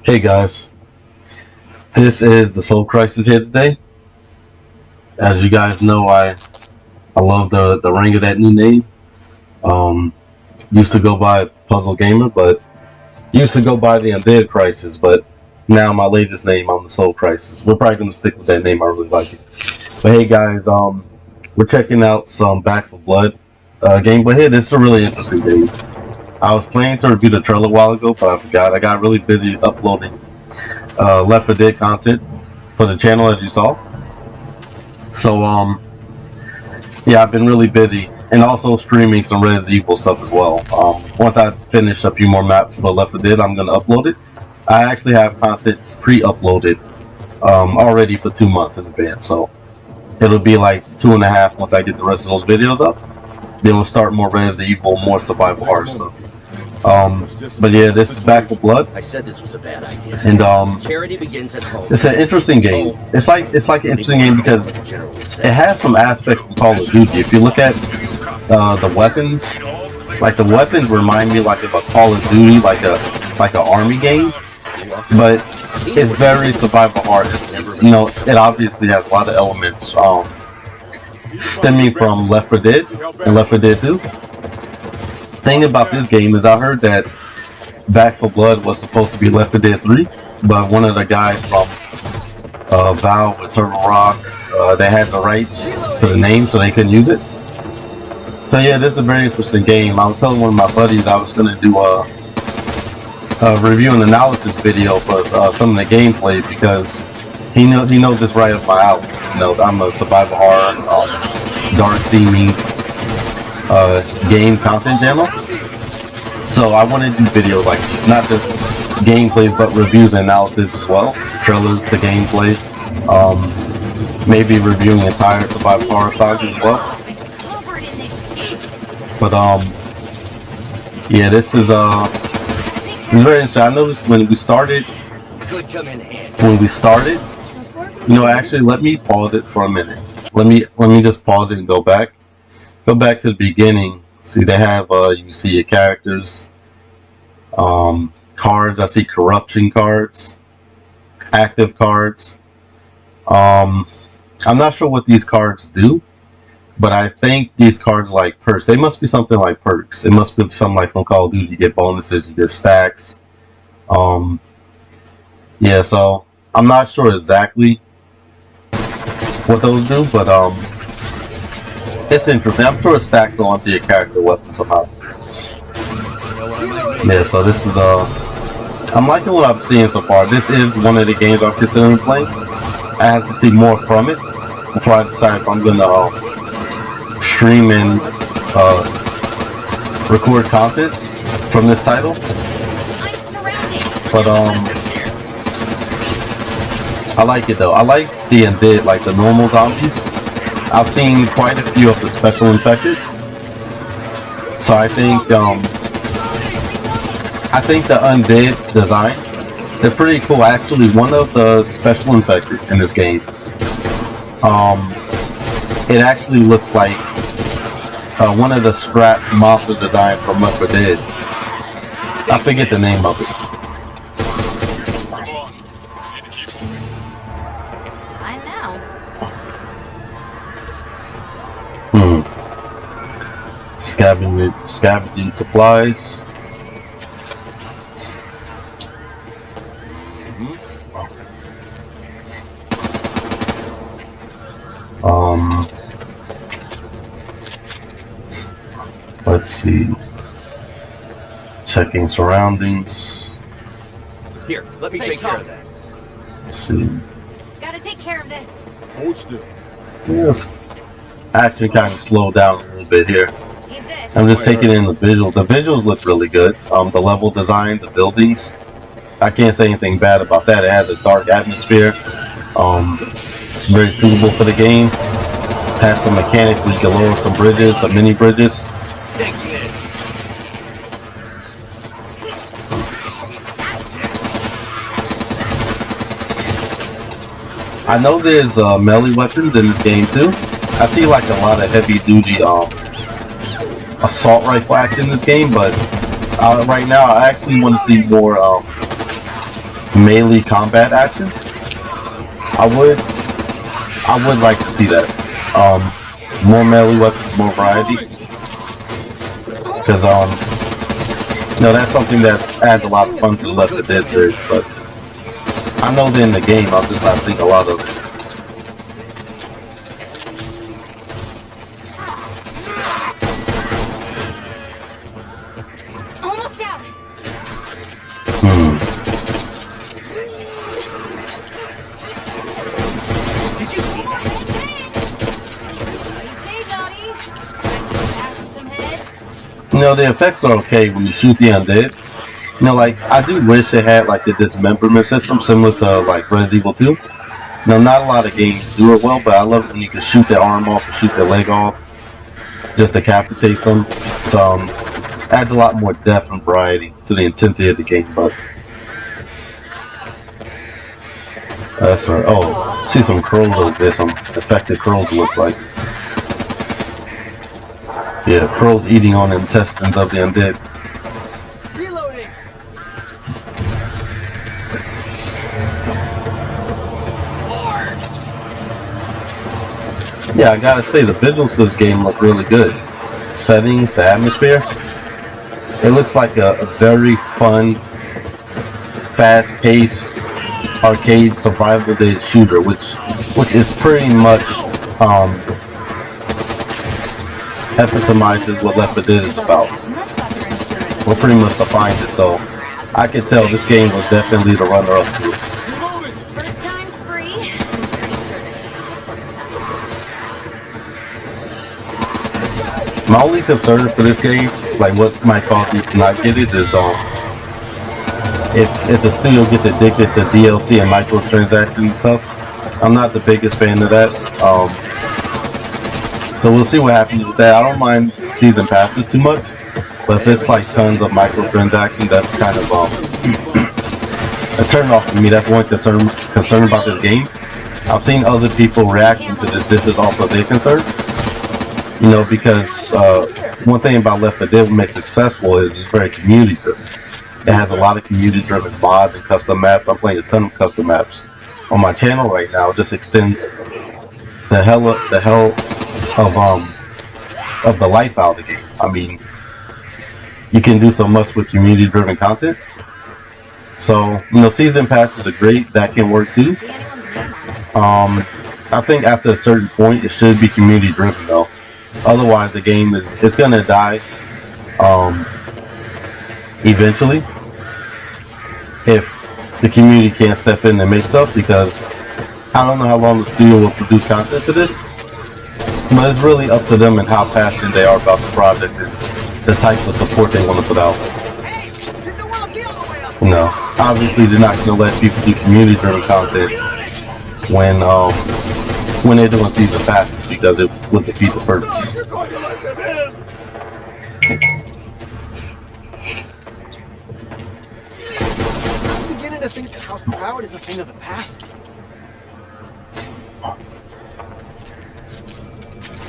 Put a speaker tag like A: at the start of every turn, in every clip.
A: Hey guys, this is the Soul Crisis here today. As you guys know, I love the ring of that new name. Used to go by Puzzle Gamer, but used to go by the Undead Crisis, but now my latest name, I'm the Soul Crisis. We're probably gonna stick with that name. I really like it. But hey guys, we're checking out some Back 4 Blood gameplay here. This is a really interesting game. I was planning to review the trailer a while ago, but I forgot. I got really busy uploading Left 4 Dead content for the channel, as you saw. So yeah, I've been really busy, and also streaming some Resident Evil stuff as well. Once I finish a few more maps for Left 4 Dead, I'm gonna upload it. I actually have content pre-uploaded already for 2 months in advance, so it'll be like 2.5 once I get the rest of those videos up. Then we'll start more Resident Evil, more survival horror stuff. But yeah, this is Back 4 Blood.
B: I said this was a bad idea.
A: And
B: charity begins at home.
A: it's an interesting game. It's like an interesting game because it has some aspects of Call of Duty. If you look at the weapons, like the weapons remind me like of a Call of Duty, like an army game, but it's very survival horror. You know, it obviously has a lot of elements stemming from Left 4 Dead and Left 4 Dead 2. Thing about this game is I heard that Back 4 Blood was supposed to be Left 4 Dead 3, but one of the guys from Valve with Turtle Rock, they had the rights to the name, so they couldn't use it. So yeah, this is a very interesting game. I was telling one of my buddies I was going to do a review and analysis video for some of the gameplay because he knows this right up my alley. You know, I'm a survival horror, dark theming game content channel, so I want to do videos like this, not just gameplays but reviews and analysis as well, trailers to gameplay, maybe reviewing entire survival horror saga as well. But yeah, this is very interesting. I noticed when we started, you know, actually let me pause it for a minute. Let me just pause it and go back to the beginning. See, they have you can see your characters, cards. I see corruption cards, active cards. I'm not sure what these cards do, but I think these cards are like perks. They must be something like perks. It must be something like from Call of Duty. You get bonuses, you get stacks. Yeah, so I'm not sure exactly what those do, but it's interesting. I'm sure it stacks onto your character weapon somehow. Yeah, so this is I'm liking what I'm seeing so far. This is one of the games I'm considering playing. I have to see more from it before I decide if I'm gonna stream and record content from this title. But I like it though. I like the undead, like the normal zombies. I've seen quite a few of the special infected, so I think the undead designs, they're pretty cool. Actually, one of the special infected in this game, it actually looks like one of the scrap monster designs from Left 4 Dead. I forget the name of it. Scavenging supplies. Let's see. Checking surroundings.
B: Here, let me take care of that.
A: Let's see.
C: Gotta take care of this.
D: Hold still.
A: Yes. Action kind of slowed down a little bit here. I'm just taking in the visuals. The visuals look really good. The level design, the buildings. I can't say anything bad about that. It has a dark atmosphere. Very suitable for the game. Has some mechanics where you can lower some bridges, some mini bridges. I know there's melee weapons in this game too. I see like a lot of heavy duty assault rifle action in this game, but right now I actually want to see more melee combat action. I would like to see that. More melee weapons, more variety. Because that's something that adds a lot of fun to the Left 4 Dead series. But I know that in the game, I'm just not seeing a lot of it.
C: Almost out.
B: Did you see that?
C: What do you say, Dottie? After some heads?
A: The effects are okay when you shoot the undead. Like, I do wish they had, like, the dismemberment system similar to, like, Resident Evil 2. Not a lot of games do it well, but I love when you can shoot their arm off or shoot their leg off, just decapitate them. So, adds a lot more depth and variety to the intensity of the game, but... That's right. Oh, see some crows over there, some infected crows, it looks like. Yeah, crows eating on the intestines of the undead.
B: Reloading.
A: Yeah, I gotta say, the visuals of this game look really good. Settings, the atmosphere. It looks like a very fun, fast-paced, arcade survival-based shooter, which is pretty much epitomizes what Left 4 Dead is about. Well, pretty much defines it, so I can tell this game was definitely the runner-up to it.
C: First time free.
A: My only concern for this game, like what might cause me to not get it, is if the studio gets addicted to DLC and microtransactions and stuff. I'm not the biggest fan of that. So we'll see what happens with that. I don't mind season passes too much, but if it's like tons of microtransactions, that's kind of a turn off for me. That's one concern about this game. I've seen other people reacting to this. This is also their concern. Because one thing about Left 4 Dead what makes it successful is it's very community driven. It has a lot of community driven mods and custom maps. I'm playing a ton of custom maps on my channel right now. It just extends the hell of the life out of the game. I mean, you can do so much with community driven content. So, season passes are great. That can work too. I think after a certain point, it should be community driven though. Otherwise, the game is gonna die eventually if the community can't step in and make stuff. Because I don't know how long the studio will produce content for this, but it's really up to them and how passionate they are about the project and the type of support they want to put out. Obviously they're not gonna let people do community-driven content when they're doing season passes, because it would defeat the purpose.
B: You're going to let them in. I'm beginning to think that House Broward is a thing of the past.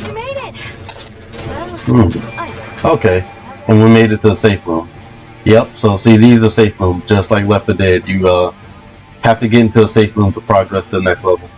C: You made it.
A: Okay, and we made it to the safe room. Yep, so see, these are safe rooms, just like Left 4 Dead. You have to get into a safe room to progress to the next level.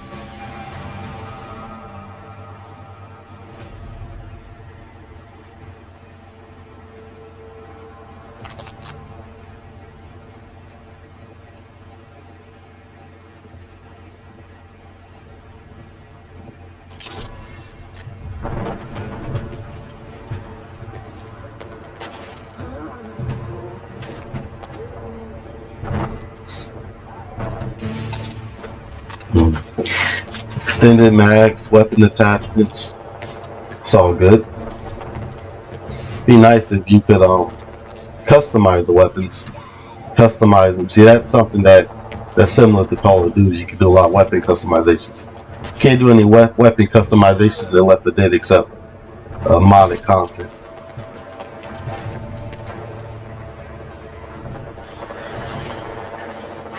A: Extended mags, weapon attachments, it's all good. Be nice if you could customize the weapons, customize them. See, that's something that's similar to Call of Duty. You can do a lot of weapon customizations. Can't do any weapon customizations in Left 4 Dead except modded content.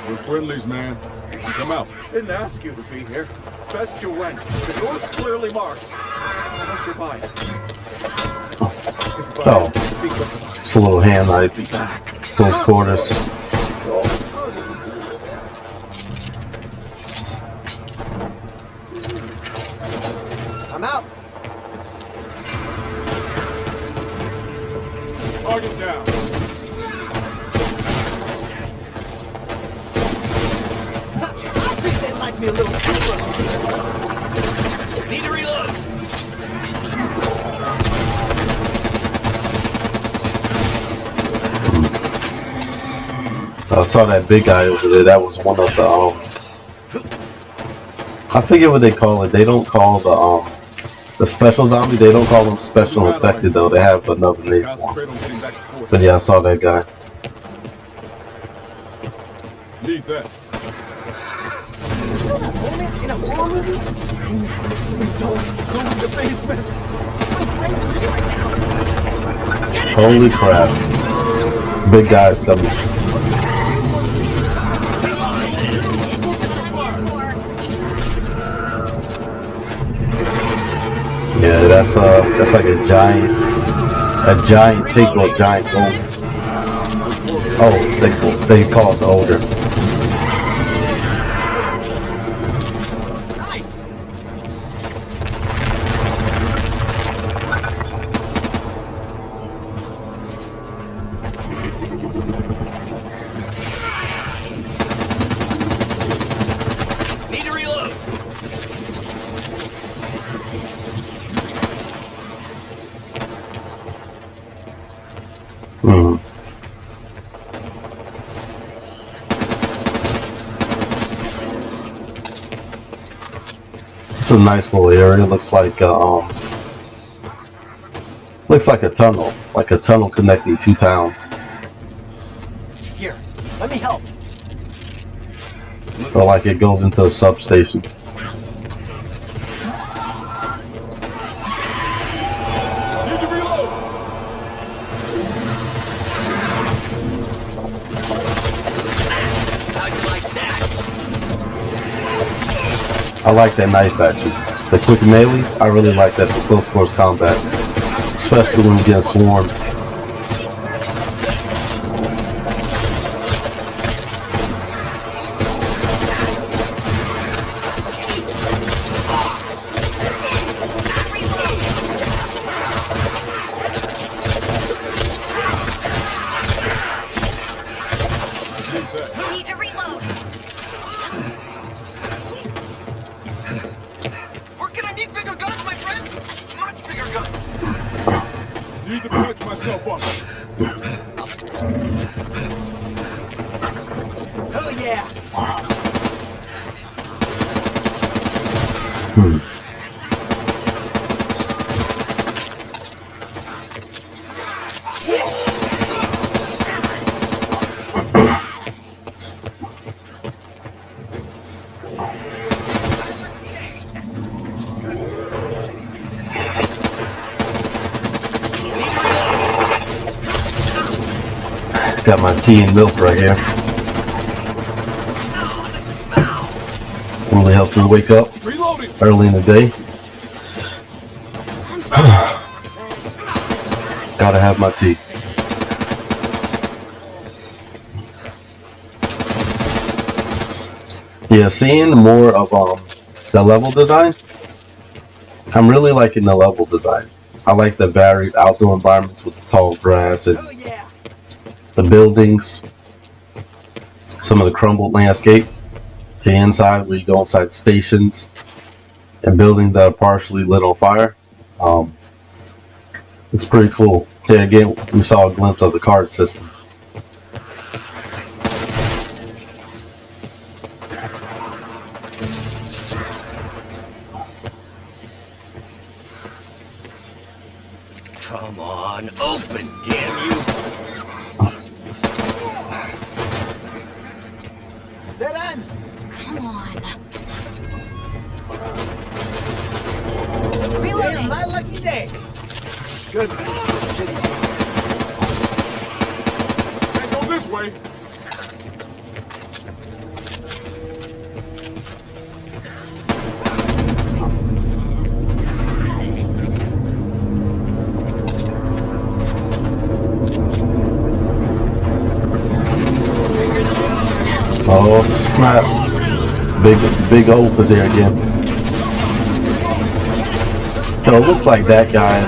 D: We're friendlies, man. Come out.
E: Didn't ask you to be here. Best you went. The door's clearly marked. I'll survive.
A: Oh, it's a little hand knife. Close quarters.
B: me a little super.
F: Need to reload.
A: I saw that big guy over there. That was one of the I forget what they call it. They don't call the special zombie. They don't call them special infected though. They have another name for
D: Concentrate
A: them.
D: on getting back and forth.
A: But yeah, I saw that guy.
D: Need that.
B: Moment in a horror movie? Go in the basement.
A: Holy crap! Big guy's coming. Yeah, that's like a giant tick or a giant gold. Oh, they call it the older.
B: Nice.
F: Need to reload.
A: Hmm. It's a nice little area. Looks like a tunnel connecting two towns.
B: Here, let me help.
A: Or like it goes into a substation.
D: Need to reload.
F: How'd you like that?
A: I like that knife action. The quick melee, I really like that for close quarters combat. Especially when you get swarmed.
C: Need to reload.
B: We're gonna need bigger guns, my friend. Much bigger guns.
D: Need to patch myself up.
B: Oh yeah.
A: Got my tea and milk right here. Really helps me wake up
D: Reloading.
A: early in the day. Gotta have my tea. Yeah, seeing more of the level design. I'm really liking the level design. I like the varied outdoor environments with the tall grass and
B: Oh yeah.
A: the buildings, some of the crumbled landscape, the inside where you go inside stations and buildings that are partially lit on fire. It's pretty cool. Okay, again, we saw a glimpse of the card system.
F: Come on, open, damn you.
B: Dead end.
C: Come on.
B: Today's
C: Reloading.
B: my lucky day. Good. Shit.
D: Can't go this way.
A: Oh snap! Big Oaf is here again. So it looks like that guy.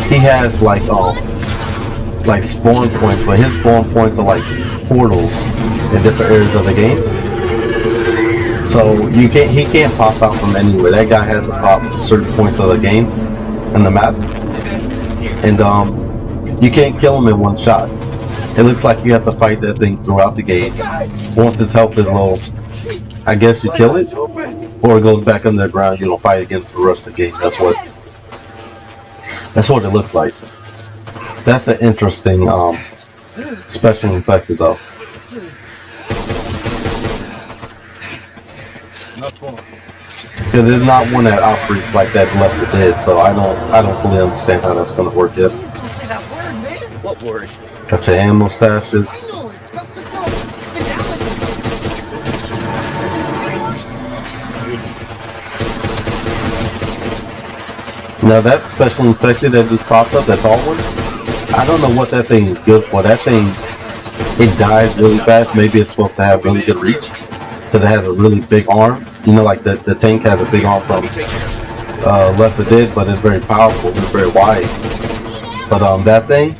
A: He has like spawn points, but his spawn points are like portals in different areas of the game. So he can't pop out from anywhere. That guy has to pop certain points of the game and the map, and you can't kill him in one shot. It looks like you have to fight that thing throughout the game. Once its health is low, I guess you kill it, or it goes back underground. You don't fight again for the rest of the game. That's what it looks like. That's an interesting special effect though. Because there's not one that operates like that Left 4 Dead, so I don't fully understand how that's gonna work yet.
B: Please don't say that word, man.
F: What word?
A: Got your ammo stashes.
B: No, it's got the trouble.
A: Now that special infected that just popped up, that tall one, I don't know what that thing is good for. That thing, it dies really fast. Maybe it's supposed to have really good reach because it has a really big arm. You know, like the tank has a big arm from Left 4 Dead, but it's very powerful. It's very wide. But that thing,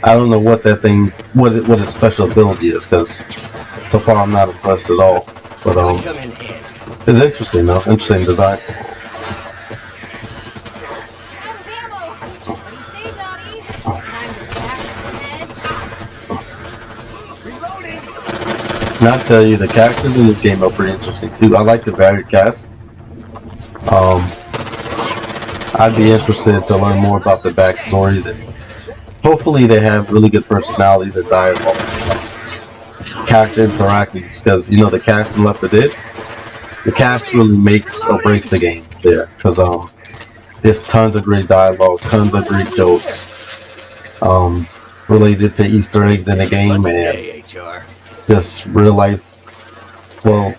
A: I don't know what that thing, what its special ability is, because so far I'm not impressed at all. But
F: Come in handy.
A: it's interesting though. Interesting design.
C: Out of ammo. What do you say, Dottie? Time to bash some heads.
B: Reloading.
A: Not to tell you, the characters in this game are pretty interesting too. I like the varied cast. I'd be interested to learn more about the backstory. That hopefully they have really good personalities and dialogue, character interactions. Because you know the cast in Left 4 Dead, the cast really makes or breaks the game there. Because there's tons of great dialogue, tons of great jokes related to Easter eggs in the game and just real life, well,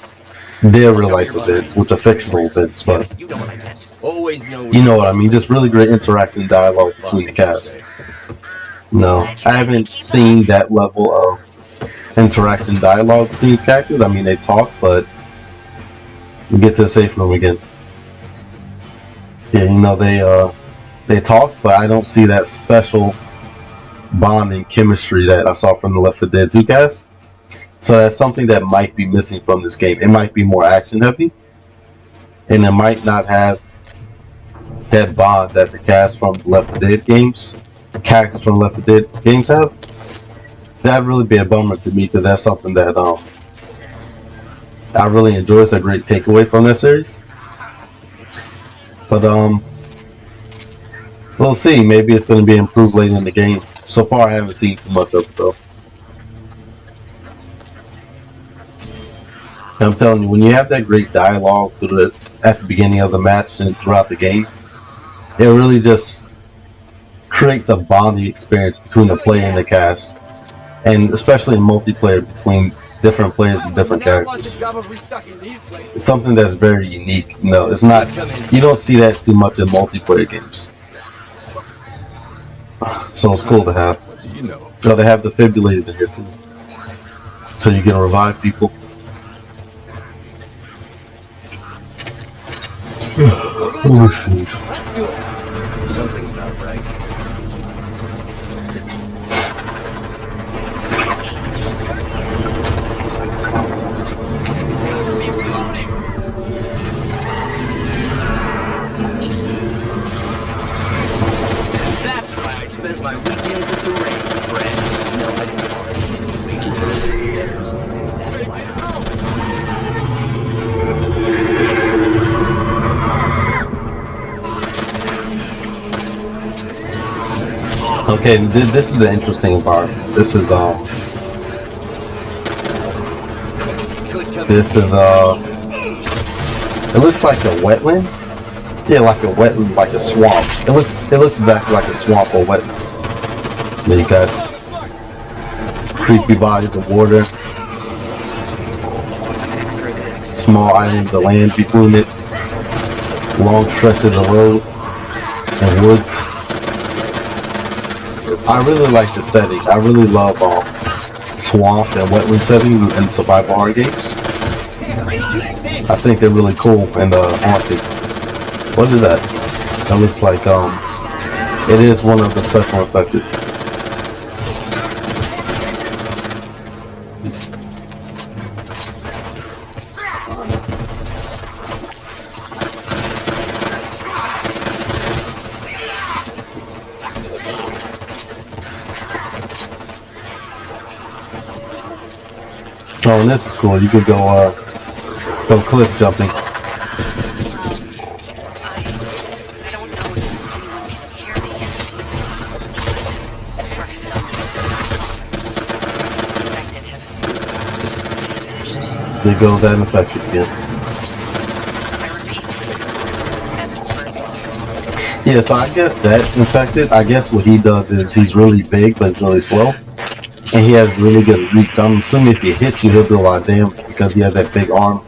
A: their real life events, which are fictional events, but
F: You know what I meant. Always know.
A: you know what I mean. Just really great interacting dialogue between the cast. No, I haven't seen that level of interaction dialogue between these characters. I mean, they talk, but we get to the safe room again. Yeah, you know, they talk, but I don't see that special bonding chemistry that I saw from the Left 4 Dead 2 cast. So that's something that might be missing from this game. It might be more action heavy, and it might not have that bond that the cast from Left 4 Dead games, characters from Left 4 Dead games have. That'd really be a bummer to me because that's something that I really enjoy. It's a great takeaway from that series. But we'll see. Maybe it's going to be improved later in the game. So far, I haven't seen too much of it though. I'm telling you, when you have that great dialogue at the beginning of the match and throughout the game, it really just creates a bonding experience between the player and the cast, and especially in multiplayer between different players and different characters. It's something that's very unique. You know, it's not. You don't see that too much in multiplayer games, so it's cool to have. So they have defibrillators in here too, so you can revive people. Let's see.
F: Something's not right. That's why I spent my weekends at the range, Fred. No, I didn't wait for the letters. That's why
A: Okay, this is an interesting part. This is it looks like a wetland. Yeah, like a wetland, like a swamp. It looks exactly like a swamp or wetland. Then you got creepy bodies of water, small islands of land between it, long stretches of road and woods. I really like the setting. I really love swamp and wetland settings in survival horror games. I think they're really cool and haunting. What is that? That looks like it is one of the special effects. Oh, and this is cool. You could go cliff jumping.
C: I don't know if anyone can hear me. For some reason,
A: There goes that infected again. Yeah, so I guess that infected, I guess what he does is he's really big but really slow. And he has really good reach. I'm assuming if you hit you, he'll do a lot of damage because he has that big arm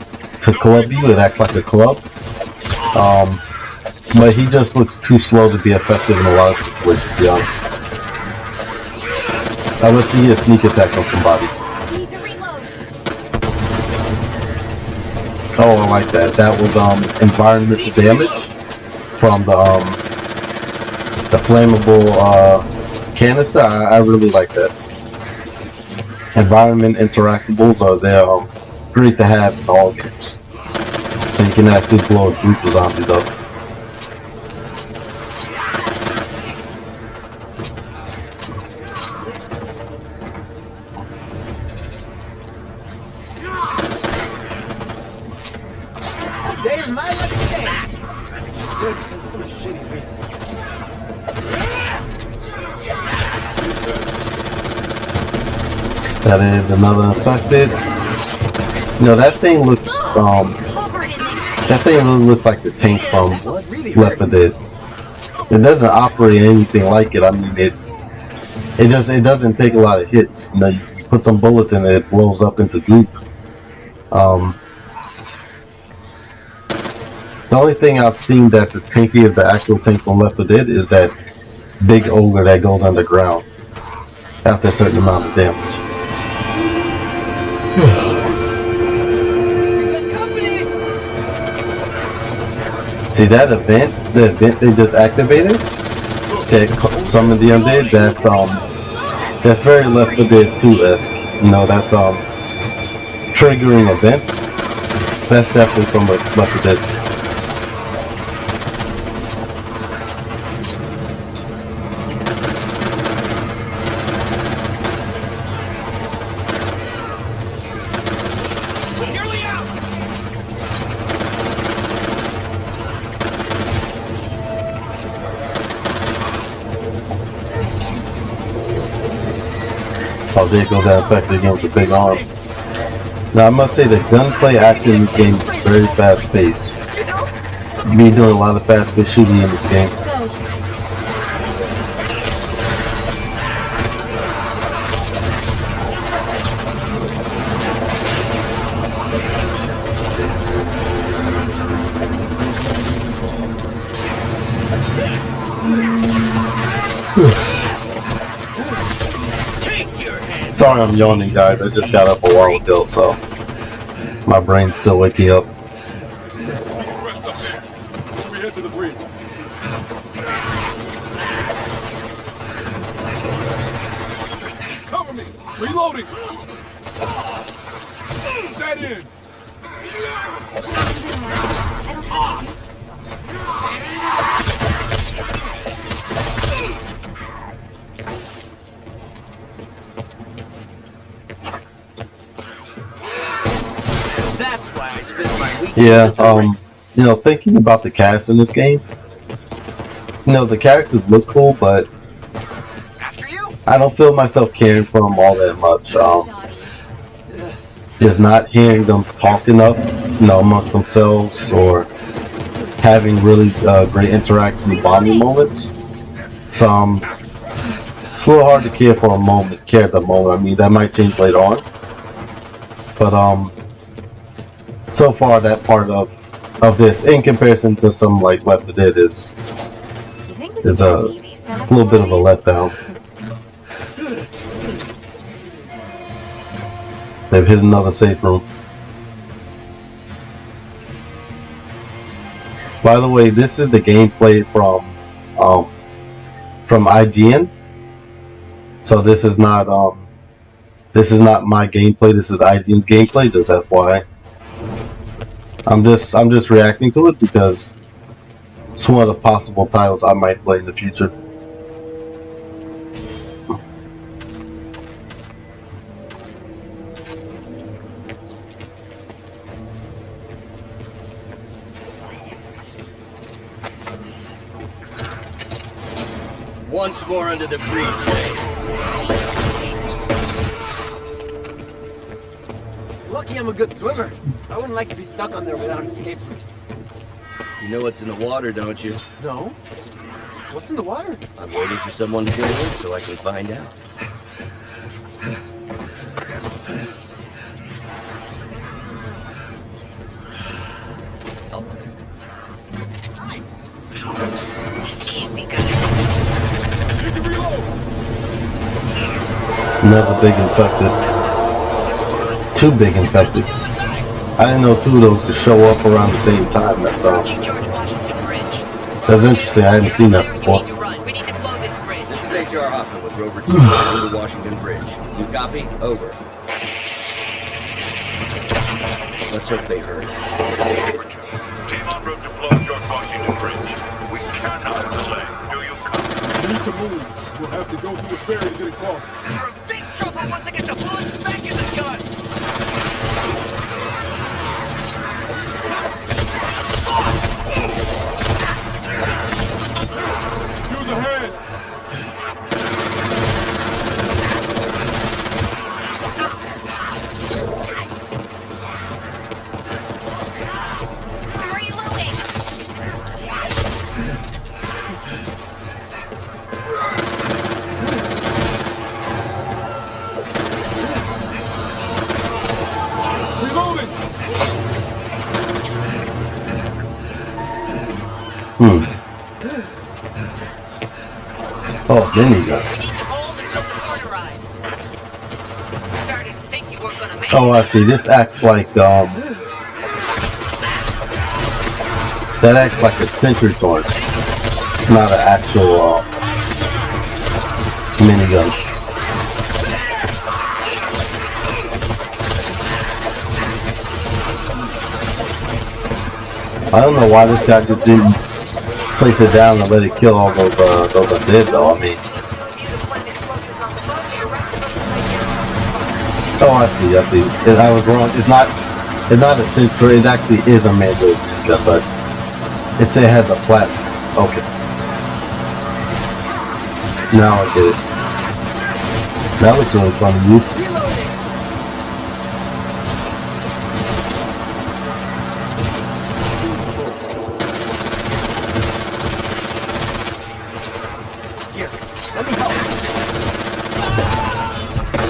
A: to club you. It acts like a club. But he just looks too slow to be effective in a lot of situations, to be honest. Unless you get a sneak attack on somebody.
C: need to reload.
A: Oh, I like that. That was environmental damage from the flammable canister. I really like that. Environment interactables are they're great to have in all games. So you can actually blow a group of zombies up.
B: Today's my lucky day. Good, because it's been a shitty week.
A: That is another infected. You know, that thing looks
C: Covered in this.
A: that thing really looks like the tank from
B: That was really
A: Left 4 Dead. It doesn't operate anything like it. I mean, it doesn't take a lot of hits. You know, you put some bullets in it, it blows up into goop. The only thing I've seen that's as tanky as the actual tank from Left 4 Dead is that big ogre that goes underground after a certain amount of damage.
B: Good company.
A: See that event, the event they just activated, that summoned the undead, that's very Left 4 Dead 2-esque. You know, that's triggering events. That's definitely from Left 4 Dead. Oh, there goes that infected again with the big arm. Now I must say the gunplay action in this game is very fast paced. You be doing a lot of fast paced shooting in this game.
C: Go.
A: Sorry I'm yawning, guys. I just got up a while ago, so my brain's still waking up.
D: Rest up. We head to the bridge. Cover me. Reloading. That in.
F: That's why I spent my weekends
A: Yeah,
F: at the rink.
A: you know, thinking about the cast in this game, you know, the characters look cool, but
B: After you.
A: I don't feel myself caring for them all that much.
C: Dottie.
A: Just not hearing them talk enough, you know, amongst themselves or having really great interaction and bonding moments. So it's a little hard to care for a moment, care at the moment. I mean, that might change later on, but so far that part of this, in comparison to some like Left 4 Dead, is
C: You think we can
A: It's
C: get
A: a
C: TV set up
A: little bit of a
C: for us?
A: letdown. They've hit another safe room. By the way, this is the gameplay from IGN. So this is not my gameplay. This is IGN's gameplay. Just FYI. I'm just reacting to it because it's one of the possible titles I might play in the future.
F: Once more under the breach, eh?
B: It's lucky I'm a good swimmer. I wouldn't like to be stuck on there without an escape route.
F: You know what's in the water, don't you?
B: No? What's in the water?
F: I'm waiting for someone to go in so I can find out.
B: Nice!
A: Another big infected. Two big infected. I didn't know two of those could show up around the same time, that's all. That's interesting, I hadn't seen that before.
F: This is H.R. Hoffman with Rover 2 into Washington Bridge. You copy? Over. Let's hope they heard.
D: Over 2. Team en route to blow George Washington Bridge. We cannot delay. Do you copy?
E: We need to move. We'll have to go through the ferry to get across.
G: You're in big trouble once I get the bullets back in the gun!
E: Use a hand.
C: How are you loading?
E: Reloading.
A: Oh, minigun.
G: I need to hold until demotorized. Started to think you weren't gonna make it.
A: Oh, I see. This acts like, that acts like a sentry gun. It's not an actual, minigun. I don't know why this guy just didn't place it down and let it kill all those undead though. I mean, oh, I see. I was wrong. It's not a sentry. It actually is a man-made minigun, but it said it has a flat. Okay. Now I get it. That looks really fun to use.
B: Here, let me help.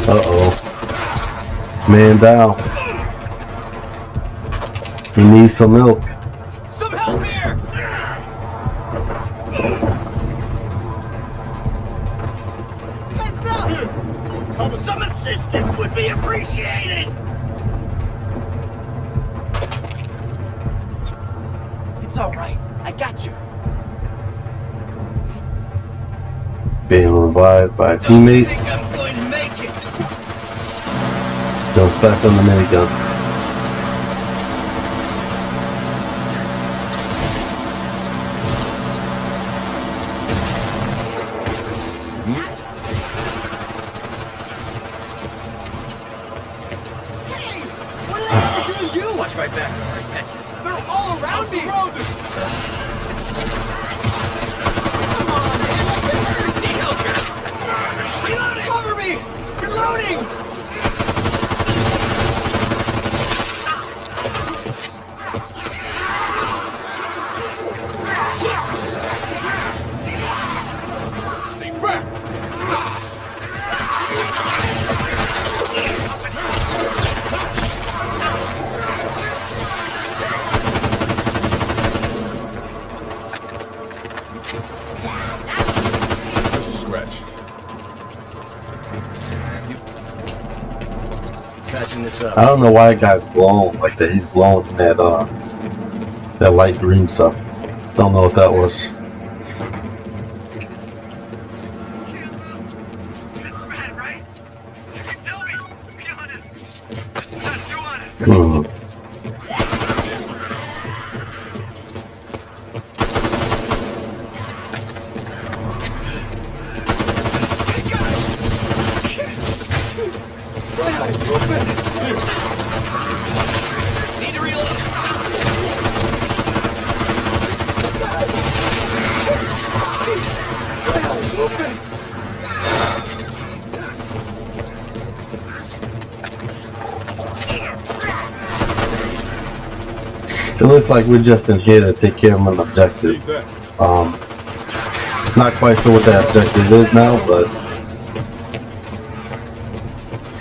A: Uh-oh. Man down. He needs some milk.
G: Some help here!
B: Heads up!
G: Some assistance would be appreciated!
B: It's alright. I got you.
A: Being revived by a teammate.
G: I think I'm going to make it!
A: Goes back on the minigun.
B: What did I do to you?
G: Watch my back, or I catch you.
B: They're all around me!
G: Need help here! Reloading!
B: Cover me! Reloading!
E: Stay back. Just a scratch.
F: Patching this up.
A: I don't know why that guy's glowing like that. He's glowing in that light green stuff. Don't know what that was. Hmm.
G: Need to reload!
A: It looks like we're just in here to take care of an objective. Not quite sure what that objective is now, but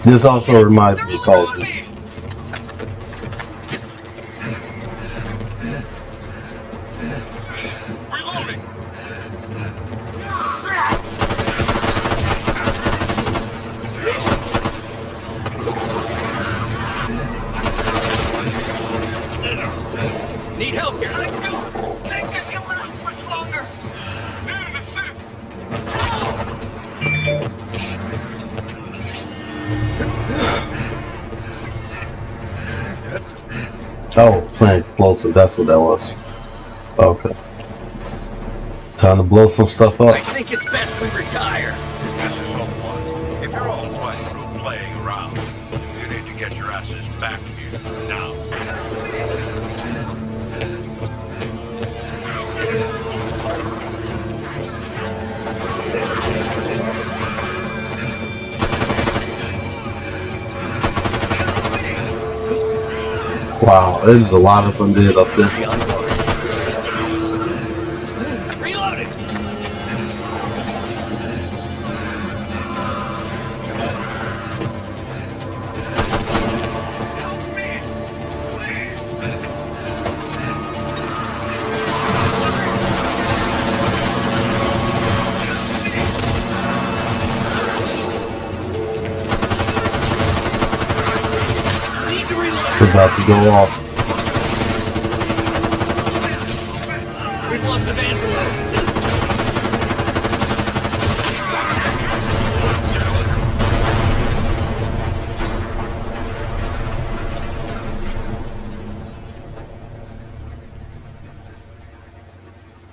A: this also reminds me of Call of Duty.
D: Reloading!
F: Need help here.
G: I do think I can last much longer. Need an assist.
A: Oh, plant explosive, that's what that was. Okay. Time to blow some stuff
F: I
A: up.
F: think it's best we retire.
D: This is Home One. If you're all playing through playing around, you need to get your asses back here now.
A: Wow, there's a lot of them did up there.
F: Reloading.
A: It's about to go off.
F: We've lost the van below.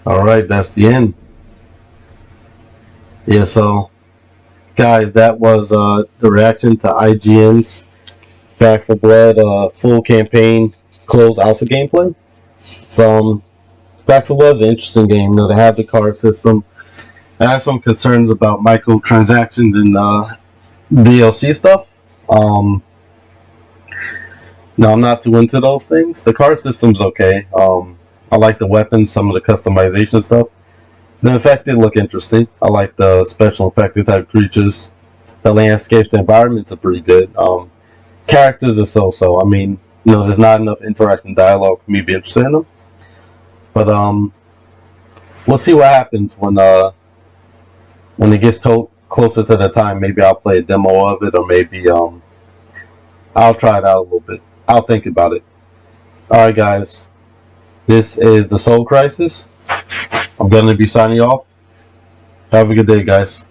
A: Alright, that's the end. Yeah, so guys, that was the reaction to IGN's Back for Blood full campaign closed alpha gameplay. So Back for Blood is an interesting game. You know, they have the card system. I have some concerns about microtransactions and DLC stuff. No, I'm not too into those things. The card system's okay. I like the weapons, some of the customization stuff. The effects look interesting. I like the special effected type creatures. The landscapes, the environments are pretty good. Characters are so-so. I mean, you know, there's not enough interacting dialogue for me to be interested in them. But we'll see what happens when it gets closer to the time. Maybe I'll play a demo of it, or maybe I'll try it out a little bit. I'll think about it. Alright guys, this is the Soul Crisis. I'm going to be signing off. Have a good day, guys.